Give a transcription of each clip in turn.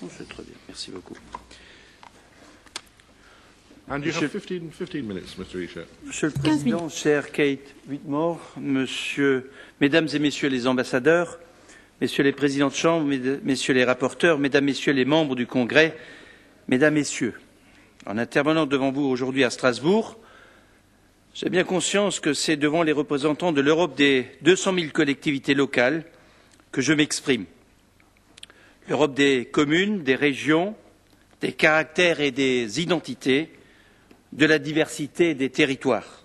C'est très bien. Merci beaucoup. And you have 15 minutes, Mr. Isha. Monsieur le Président, chère Kate Whitmore, Mesdames et Messieurs les ambassadeurs, Messieurs les présidents de chambre, Messieurs les rapporteurs, Mesdames, Messieurs les membres du Congrès, Mesdames, Messieurs, en intervenant devant vous aujourd'hui à Strasbourg, j'ai bien conscience que c'est devant les représentants de l'Europe des 200 000 collectivités locales que je m'exprime. L'Europe des communes, des régions, des caractères et des identités, de la diversité des territoires.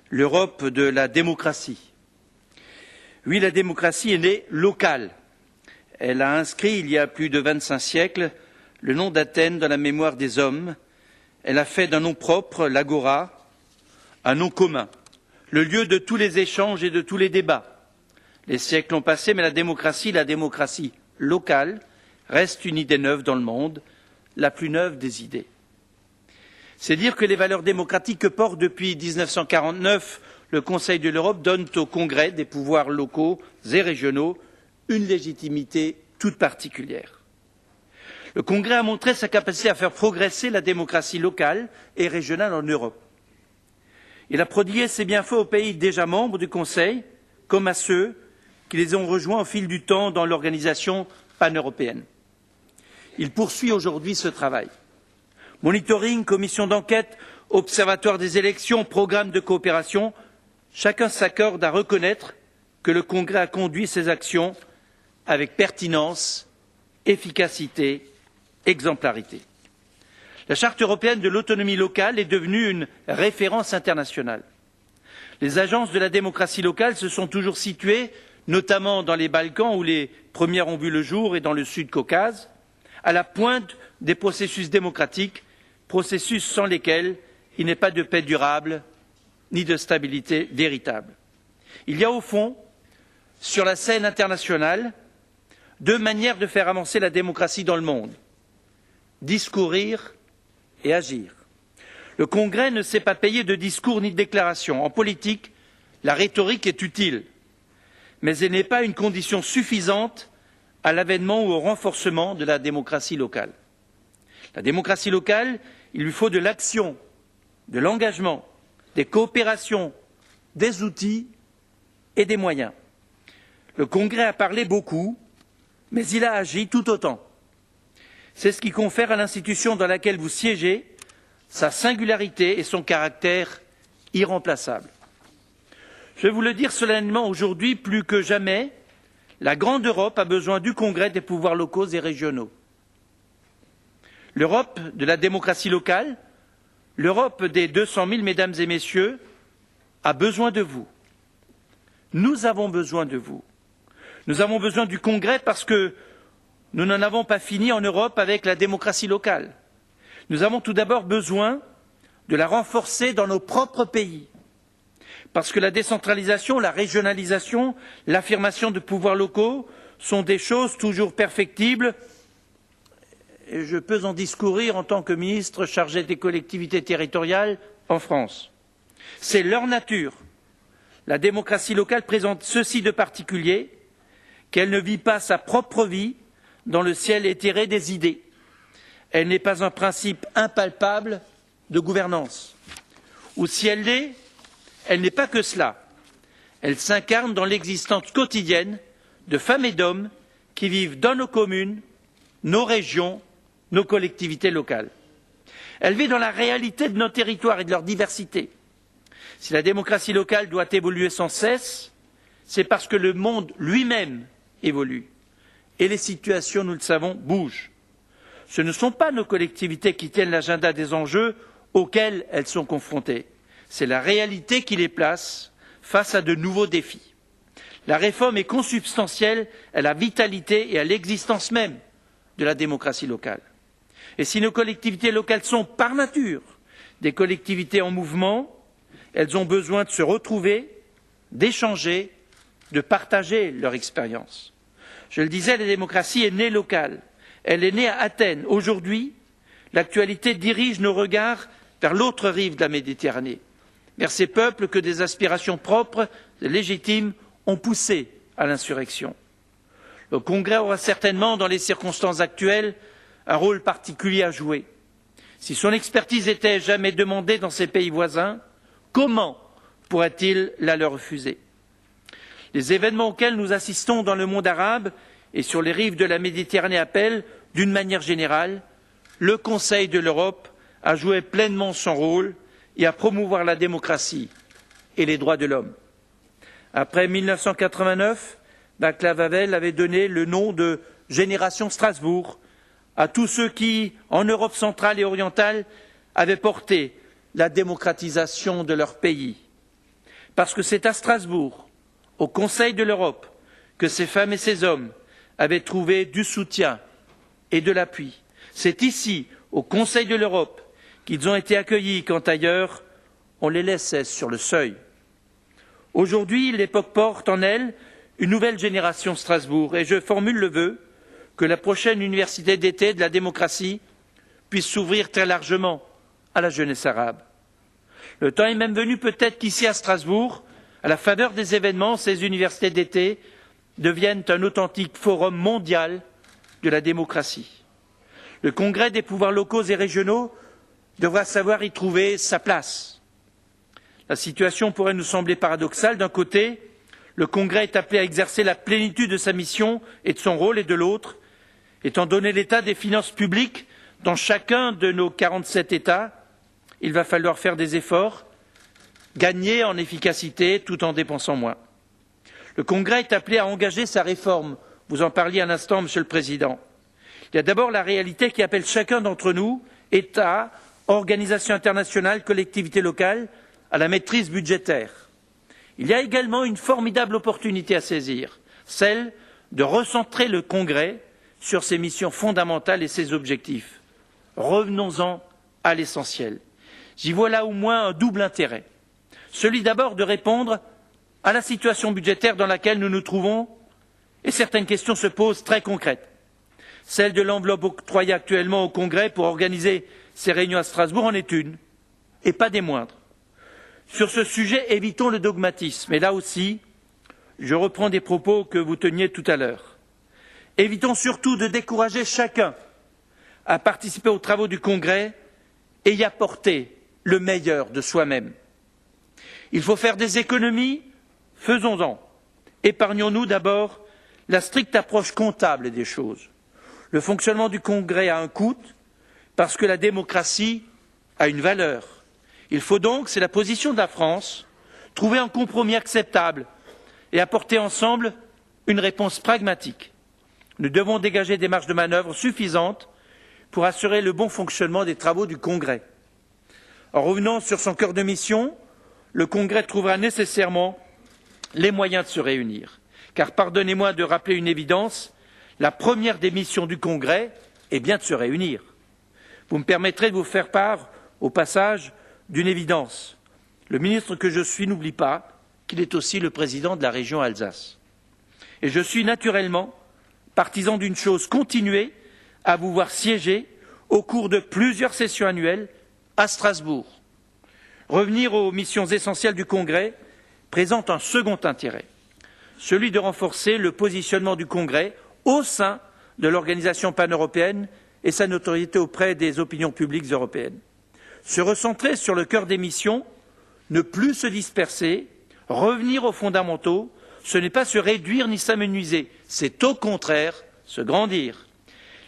L'Europe de la démocratie. Oui, la démocratie est née locale. Elle a inscrit, il y a plus de 25 siècles, le nom d'Athènes dans la mémoire des hommes. Elle a fait d'un nom propre, l'agora, un nom commun, le lieu de tous les échanges et de tous les débats. Les siècles ont passé, mais la démocratie locale, reste une idée neuve dans le monde, la plus neuve des idées. C'est dire que les valeurs démocratiques que porte depuis 1949 le Conseil de l'Europe donnent au Congrès des pouvoirs locaux et régionaux une légitimité toute particulière. Le Congrès a montré sa capacité à faire progresser la démocratie locale et régionale en Europe. Il a prodigué ses bienfaits aux pays déjà membres du Conseil, comme à ceux qui les ont rejoints au fil du temps dans l'organisation pan-européenne. Il poursuit aujourd'hui ce travail. Monitoring, commission d'enquête, observatoire des élections, programme de coopération, chacun s'accorde à reconnaître que le Congrès a conduit ses actions avec pertinence, efficacité, exemplarité. La Charte européenne de l'autonomie locale est devenue une référence internationale. Les agences de la démocratie locale se sont toujours situées, notamment dans les Balkans où les premières ont vu le jour et dans le Sud-Caucase, à la pointe des processus démocratiques, processus sans lesquels il n'est pas de paix durable ni de stabilité véritable. Il y a au fond, sur la scène internationale, deux manières de faire avancer la démocratie dans le monde, discourir et agir. Le Congrès ne s'est pas payé de discours ni de déclarations. En politique, la rhétorique est utile, mais elle n'est pas une condition suffisante à l'avènement ou au renforcement de la démocratie locale. La démocratie locale, il lui faut de l'action, de l'engagement, des coopérations, des outils et des moyens. Le Congrès a parlé beaucoup, mais il a agi tout autant. C'est ce qui confère à l'institution dans laquelle vous siégez sa singularité et son caractère irremplaçable. Je vais vous le dire solennellement aujourd'hui, plus que jamais, la grande Europe a besoin du Congrès des pouvoirs locaux et régionaux. L'Europe de la démocratie locale, l'Europe des 200 000, mesdames et messieurs, a besoin de vous. Nous avons besoin de vous. Nous avons besoin du Congrès parce que nous n'en avons pas fini en Europe avec la démocratie locale. Nous avons tout d'abord besoin de la renforcer dans nos propres pays. Parce que la décentralisation, la régionalisation, l'affirmation de pouvoirs locaux sont des choses toujours perfectibles. Et je peux en discourir en tant que ministre chargé des collectivités territoriales en France. C'est leur nature. La démocratie locale présente ceci de particulier, qu'elle ne vit pas sa propre vie dans le ciel éthéré des idées. Elle n'est pas un principe impalpable de gouvernance. Ou si elle l'est, elle n'est pas que cela. Elle s'incarne dans l'existence quotidienne de femmes et d'hommes qui vivent dans nos communes, nos régions, nos collectivités locales. Elle vit dans la réalité de nos territoires et de leur diversité. Si la démocratie locale doit évoluer sans cesse, c'est parce que le monde lui-même évolue. Et les situations, nous le savons, bougent. Ce ne sont pas nos collectivités qui tiennent l'agenda des enjeux auxquels elles sont confrontées. C'est la réalité qui les place face à de nouveaux défis. La réforme est consubstantielle à la vitalité et à l'existence même de la démocratie locale. Et si nos collectivités locales sont, par nature, des collectivités en mouvement, elles ont besoin de se retrouver, d'échanger, de partager leur expérience. Je le disais, la démocratie est née locale. Elle est née à Athènes. Aujourd'hui, l'actualité dirige nos regards vers l'autre rive de la Méditerranée, vers ces peuples que des aspirations propres et légitimes ont poussés à l'insurrection. Le Congrès aura certainement, dans les circonstances actuelles, un rôle particulier à jouer. Si son expertise était jamais demandée dans ses pays voisins, comment pourrait-il la leur refuser? Les événements auxquels nous assistons dans le monde arabe et sur les rives de la Méditerranée appellent, d'une manière générale, le Conseil de l'Europe à jouer pleinement son rôle et à promouvoir la démocratie et les droits de l'homme. Après 1989, Václav Havel avait donné le nom de Génération Strasbourg à tous ceux qui, en Europe centrale et orientale, avaient porté la démocratisation de leur pays. Parce que c'est à Strasbourg, au Conseil de l'Europe, que ces femmes et ces hommes avaient trouvé du soutien et de l'appui. C'est ici, au Conseil de l'Europe, qu'ils ont été accueillis quand ailleurs on les laissait sur le seuil. Aujourd'hui, l'époque porte en elle une nouvelle génération Strasbourg et je formule le vœu que la prochaine université d'été de la démocratie puisse s'ouvrir très largement à la jeunesse arabe. Le temps est même venu peut-être qu'ici à Strasbourg, à la faveur des événements, ces universités d'été deviennent un authentique forum mondial de la démocratie. Le Congrès des pouvoirs locaux et régionaux devra savoir y trouver sa place. La situation pourrait nous sembler paradoxale. D'un côté, le Congrès est appelé à exercer la plénitude de sa mission et de son rôle, et de l'autre, étant donné l'état des finances publiques dans chacun de nos 47 États, il va falloir faire des efforts, gagner en efficacité tout en dépensant moins. Le Congrès est appelé à engager sa réforme. Vous en parliez un instant, Monsieur le Président. Il y a d'abord la réalité qui appelle chacun d'entre nous, États, organisations internationales, collectivités locales, à la maîtrise budgétaire. Il y a également une formidable opportunité à saisir, celle de recentrer le Congrès sur ses missions fondamentales et ses objectifs. Revenons-en à l'essentiel. J'y vois là au moins un double intérêt. Celui d'abord de répondre à la situation budgétaire dans laquelle nous nous trouvons, et certaines questions se posent très concrètes. Celle de l'enveloppe octroyée actuellement au Congrès pour organiser ses réunions à Strasbourg en est une, et pas des moindres. Sur ce sujet, évitons le dogmatisme. Et là aussi, je reprends des propos que vous teniez tout à l'heure. Évitons surtout de décourager chacun à participer aux travaux du Congrès et y apporter le meilleur de soi-même. Il faut faire des économies, faisons-en. Épargnons-nous d'abord la stricte approche comptable des choses. Le fonctionnement du Congrès a un coût parce que la démocratie a une valeur. Il faut donc, c'est la position de la France, trouver un compromis acceptable et apporter ensemble une réponse pragmatique. Nous devons dégager des marges de manœuvre suffisantes pour assurer le bon fonctionnement des travaux du Congrès. En revenant sur son cœur de mission, le Congrès trouvera nécessairement les moyens de se réunir. Car pardonnez-moi de rappeler une évidence, la première des missions du Congrès est bien de se réunir. Vous me permettrez de vous faire part, au passage, d'une évidence. Le ministre que je suis n'oublie pas qu'il est aussi le président de la région Alsace. Et je suis naturellement partisan d'une chose, continuer à vous voir siéger au cours de plusieurs sessions annuelles à Strasbourg. Revenir aux missions essentielles du Congrès présente un second intérêt, celui de renforcer le positionnement du Congrès au sein de l'organisation paneuropéenne et sa notoriété auprès des opinions publiques européennes. Se recentrer sur le cœur des missions, ne plus se disperser, revenir aux fondamentaux, ce n'est pas se réduire ni s'amenuiser, c'est au contraire se grandir.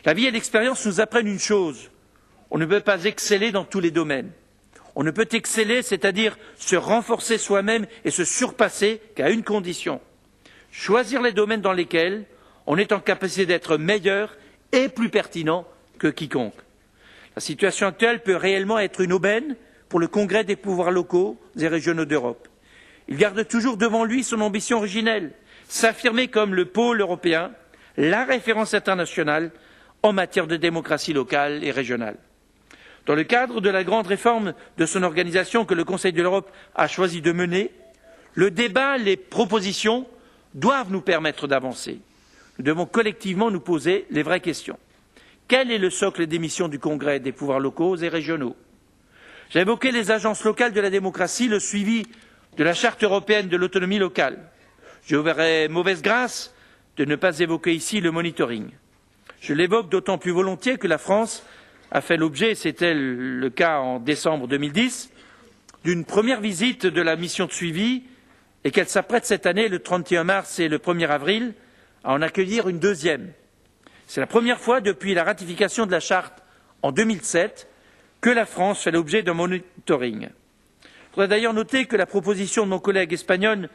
La vie et l'expérience nous apprennent une chose, on ne peut pas exceller dans tous les domaines. On ne peut exceller, c'est-à-dire se renforcer soi-même et se surpasser qu'à une condition, choisir les domaines dans lesquels on est en capacité d'être meilleur et plus pertinent que quiconque. La situation actuelle peut réellement être une aubaine pour le Congrès des pouvoirs locaux et régionaux d'Europe. Il garde toujours devant lui son ambition originelle, s'affirmer comme le pôle européen, la référence internationale en matière de démocratie locale et régionale. Dans le cadre de la grande réforme de son organisation que le Conseil de l'Europe a choisi de mener, le débat, les propositions doivent nous permettre d'avancer. Nous devons collectivement nous poser les vraies questions. Quel est le socle des missions du Congrès des pouvoirs locaux et régionaux? J'ai évoqué les agences locales de la démocratie, le suivi de la Charte européenne de l'autonomie locale. J'aurais mauvaise grâce de ne pas évoquer ici le monitoring. Je l'évoque d'autant plus volontiers que la France a fait l'objet, et c'était le cas en décembre 2010, d'une première visite de la mission de suivi et qu'elle s'apprête cette année, le 31 mars et le 1er avril, à en accueillir une deuxième. C'est la première fois depuis la ratification de la Charte en 2007 que la France fait l'objet d'un monitoring. Je voudrais d'ailleurs noter que la proposition de mon collègue espagnol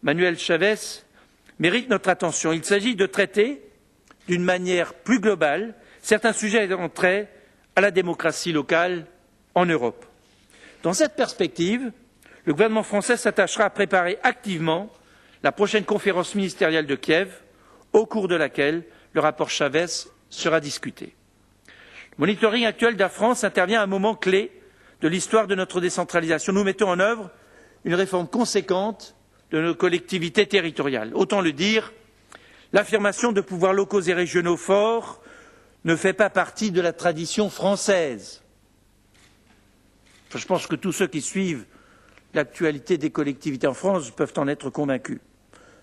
Manuel Chavez mérite notre attention. Il s'agit de traiter d'une manière plus globale certains sujets ayant trait à la démocratie locale en Europe. Dans cette perspective, le gouvernement français s'attachera à préparer activement la prochaine conférence ministérielle de Kiev, au cours de laquelle le rapport Chavez sera discuté. Le monitoring actuel de la France intervient à un moment clé de l'histoire de notre décentralisation. Nous mettons en œuvre une réforme conséquente de nos collectivités territoriales. Autant le dire, l'affirmation de pouvoirs locaux et régionaux forts ne fait pas partie de la tradition française. Je pense que tous ceux qui suivent l'actualité des collectivités en France peuvent en être convaincus.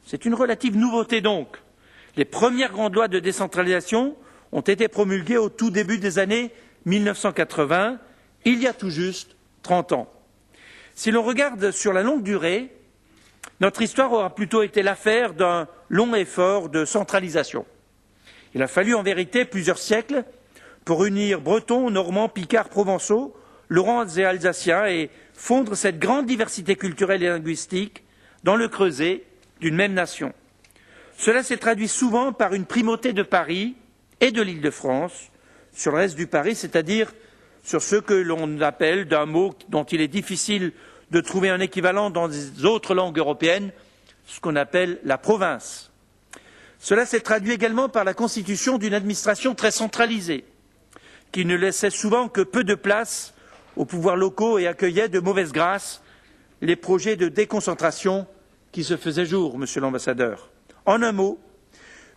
C'est une relative nouveauté donc. Les premières grandes lois de décentralisation ont été promulguées au tout début des années 1980, il y a tout juste 30 ans. Si l'on regarde sur la longue durée, notre histoire aura plutôt été l'affaire d'un long effort de centralisation. Il a fallu en vérité plusieurs siècles pour unir Bretons, Normands, Picards, Provençaux, Lorrains et Alsaciens et fondre cette grande diversité culturelle et linguistique dans le creuset d'une même nation. Cela s'est traduit souvent par une primauté de Paris et de l'Île-de-France sur le reste du Paris, c'est-à-dire sur ce que l'on appelle, d'un mot dont il est difficile de trouver un équivalent dans les autres langues européennes, ce qu'on appelle la province. Cela s'est traduit également par la constitution d'une administration très centralisée, qui ne laissait souvent que peu de place aux pouvoirs locaux et accueillait de mauvaise grâce les projets de déconcentration qui se faisaient jour, monsieur l'ambassadeur. En un mot,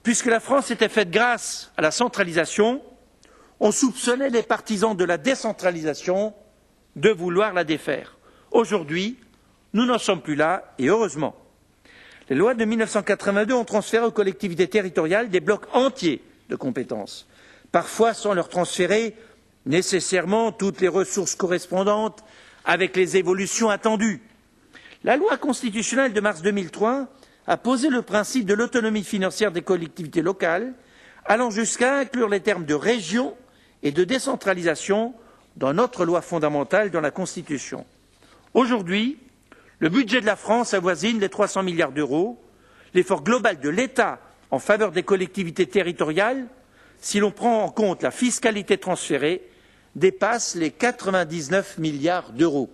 puisque la France était faite grâce à la centralisation, on soupçonnait les partisans de la décentralisation de vouloir la défaire. Aujourd'hui, nous n'en sommes plus là, et heureusement. Les lois de 1982 ont transféré aux collectivités territoriales des blocs entiers de compétences, parfois sans leur transférer nécessairement toutes les ressources correspondantes avec les évolutions attendues. La loi constitutionnelle de mars 2003 a posé le principe de l'autonomie financière des collectivités locales, allant jusqu'à inclure les termes de région et de décentralisation dans notre loi fondamentale, dans la Constitution. Aujourd'hui, le budget de la France avoisine les 300 milliards d'euros. L'effort global de l'État en faveur des collectivités territoriales, si l'on prend en compte la fiscalité transférée, dépasse les 99 milliards d'euros.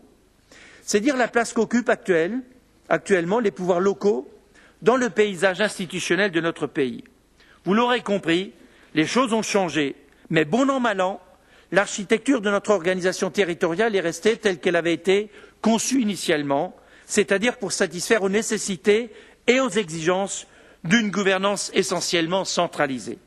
C'est dire la place qu'occupent actuellement les pouvoirs locaux dans le paysage institutionnel de notre pays. Vous l'aurez compris, les choses ont changé, mais bon an mal an, l'architecture de notre organisation territoriale est restée telle qu'elle avait été conçue initialement, c'est-à-dire pour satisfaire aux nécessités et aux exigences d'une gouvernance essentiellement centralisée.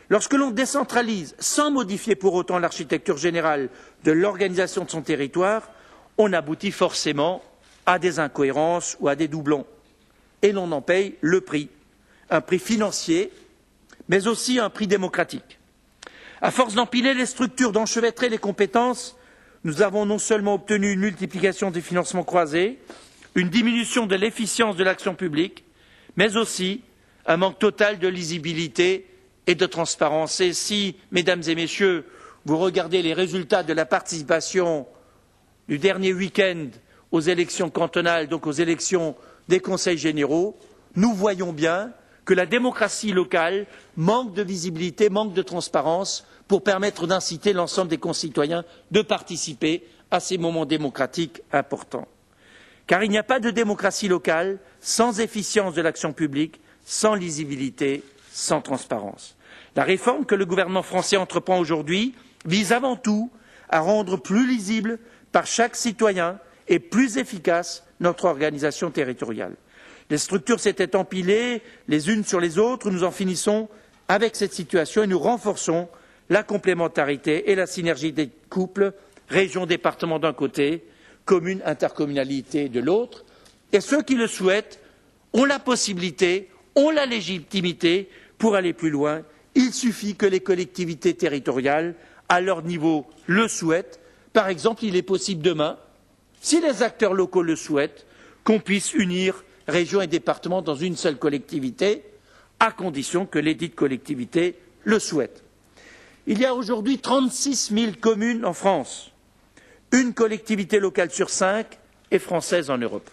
Lorsque l'on décentralise sans modifier pour autant l'architecture générale de l'organisation de son territoire, on aboutit forcément à des incohérences ou à des doublons. Et l'on en paye le prix, un prix financier, mais aussi un prix démocratique. À force d'empiler les structures, d'enchevêtrer les compétences, nous avons non seulement obtenu une multiplication des financements croisés, une diminution de l'efficience de l'action publique, mais aussi un manque total de lisibilité et de transparence. Et si, mesdames et messieurs, vous regardez les résultats de la participation du dernier week-end aux élections cantonales, donc aux élections des conseils généraux, nous voyons bien que la démocratie locale manque de visibilité, manque de transparence pour permettre d'inciter l'ensemble des concitoyens de participer à ces moments démocratiques importants. Car il n'y a pas de démocratie locale sans efficience de l'action publique, sans lisibilité, sans transparence. La réforme que le gouvernement français entreprend aujourd'hui vise avant tout à rendre plus lisible par chaque citoyen et plus efficace notre organisation territoriale. Les structures s'étaient empilées les unes sur les autres, nous en finissons avec cette situation et nous renforçons la complémentarité et la synergie des couples, région, département d'un côté, commune, intercommunalité de l'autre. Et ceux qui le souhaitent ont la possibilité, ont la légitimité pour aller plus loin. Il suffit que les collectivités territoriales, à leur niveau, le souhaitent. Par exemple, il est possible demain, si les acteurs locaux le souhaitent, qu'on puisse unir régions et départements dans une seule collectivité, à condition que lesdites collectivités le souhaitent. Il y a aujourd'hui 36 000 communes en France. Une collectivité locale sur 5 est française en Europe.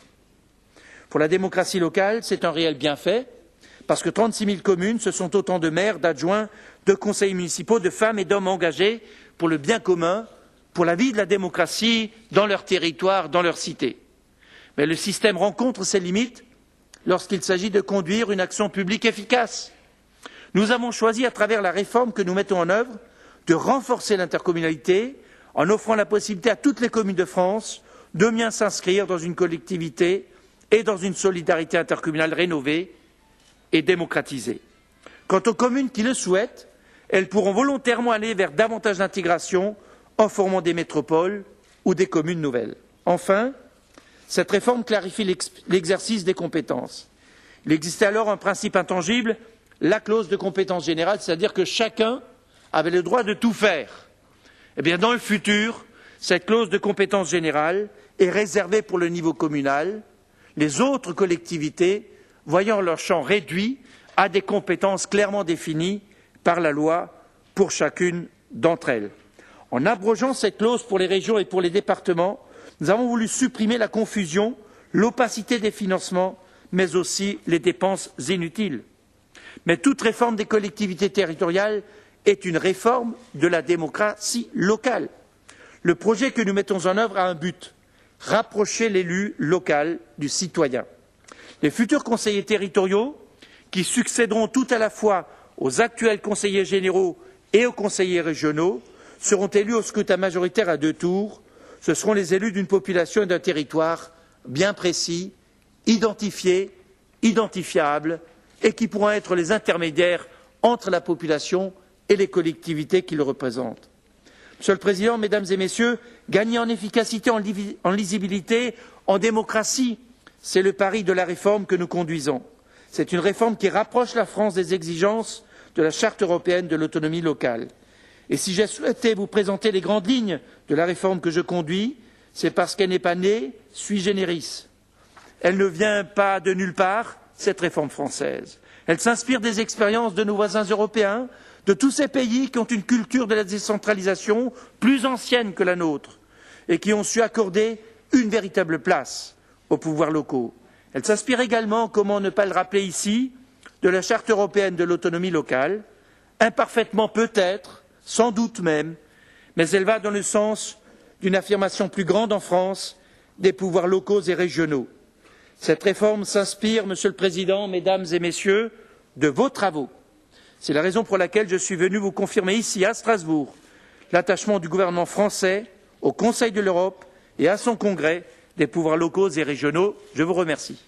Pour la démocratie locale, c'est un réel bienfait, parce que 36 000 communes, ce sont autant de maires, d'adjoints, de conseillers municipaux, de femmes et d'hommes engagés pour le bien commun, pour la vie de la démocratie dans leur territoire, dans leur cité. Mais le système rencontre ses limites lorsqu'il s'agit de conduire une action publique efficace. Nous avons choisi, à travers la réforme que nous mettons en œuvre, de renforcer l'intercommunalité en offrant la possibilité à toutes les communes de France de bien s'inscrire dans une collectivité et dans une solidarité intercommunale rénovée et démocratisée. Quant aux communes qui le souhaitent, elles pourront volontairement aller vers davantage d'intégration en formant des métropoles ou des communes nouvelles. Enfin, cette réforme clarifie l'exercice des compétences. Il existait alors un principe intangible, la clause de compétence générale, c'est-à-dire que chacun avait le droit de tout faire. Eh bien, dans le futur, cette clause de compétence générale est réservée pour le niveau communal, les autres collectivités voyant leur champ réduit à des compétences clairement définies par la loi pour chacune d'entre elles. En abrogeant cette clause pour les régions et pour les départements, nous avons voulu supprimer la confusion, l'opacité des financements, mais aussi les dépenses inutiles. Mais toute réforme des collectivités territoriales est une réforme de la démocratie locale. Le projet que nous mettons en œuvre a un but, rapprocher l'élu local du citoyen. Les futurs conseillers territoriaux, qui succéderont tout à la fois aux actuels conseillers généraux et aux conseillers régionaux, seront élus au scrutin majoritaire à 2 tours. Ce seront les élus d'une population et d'un territoire bien précis, identifiés, identifiables, et qui pourront être les intermédiaires entre la population et les collectivités qui le représentent. Monsieur le Président, Mesdames et Messieurs, gagner en efficacité, en lisibilité, en démocratie, c'est le pari de la réforme que nous conduisons. C'est une réforme qui rapproche la France des exigences de la Charte européenne de l'autonomie locale. Et si j'ai souhaité vous présenter les grandes lignes de la réforme que je conduis, c'est parce qu'elle n'est pas née sui generis. Elle ne vient pas de nulle part, cette réforme française. Elle s'inspire des expériences de nos voisins européens, de tous ces pays qui ont une culture de la décentralisation plus ancienne que la nôtre et qui ont su accorder une véritable place aux pouvoirs locaux. Elle s'inspire également, comment ne pas le rappeler ici, de la Charte européenne de l'autonomie locale, imparfaitement peut-être, sans doute même, mais elle va dans le sens d'une affirmation plus grande en France des pouvoirs locaux et régionaux. Cette réforme s'inspire, Monsieur le Président, Mesdames et Messieurs, de vos travaux. C'est la raison pour laquelle je suis venu vous confirmer ici, à Strasbourg, l'attachement du gouvernement français au Conseil de l'Europe et à son congrès des pouvoirs locaux et régionaux. Je vous remercie.